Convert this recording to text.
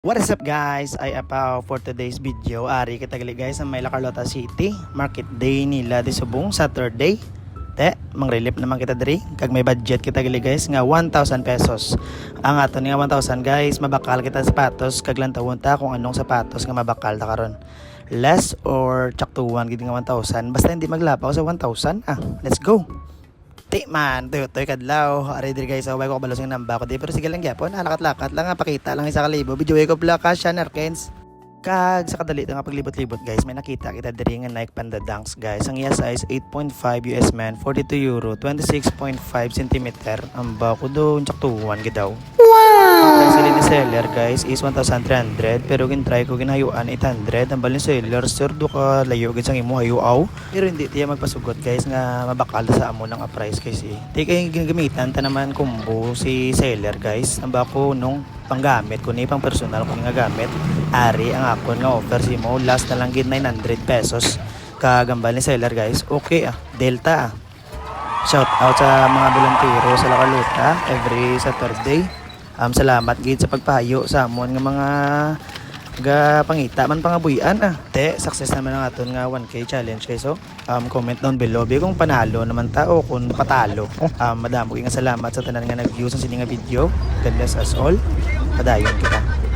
What is up guys? Ay apaw for today's video. Ari kita gali guys sa may La Carlota City. Market day nila di subong Saturday. Te, mang-relief naman kita diri. Kag may budget kita gali guys nga 1,000 pesos. Ang ato nga 1,000 guys, mabakal kita sapatos kag lantawon ta kung anong sapatos nga mabakal ta karon. Less or tsaktuwan gid nga 1,000 basta hindi maglapaw sa 1,000. Let's go. Ti man, toy kadlaw. Ari diri guys, away ko kabalos ng namba ko di pero sige lang gyapon, lakat-lakat lang nga pakita lang isa ka libo. Video ko vlog ka siya Narkens. Kag sa kadali nga paglibot-libot guys, may nakita kita diri nga Nike Panda Dunks guys. Ang iya size 8.5 US man, 42 euro, 26.5 cm. Ang bako doon tsaktuwan gid daw. Ang price ni seller guys is 1,300 pero gintry ko ginhayuan 800. Ang balin seller sir do ka layo gid sang imo hayuaw. Pero hindi tiya magpasugot guys nga mabakal sa amo ng price kasi. Di kay ginagamitan ta naman combo si seller guys. Ang bako nung panggamit ko ni pang personal ko nga gamit. Ari ang akon nga offer si mo last na lang gid 900 pesos. Kagambal ni seller guys. Okay Delta Shout out sa mga volunteero sa La Carlota every Saturday. Salamat gid sa pagpahayo sa amon nga mga pangita man pangabuyan Te, success naman ang aton nga 1K challenge guys. So, comment down below kung panalo naman ta o kung patalo. Madamo nga salamat sa tanan nga nag-view sa sining nga video. God bless us all. Padayon kita.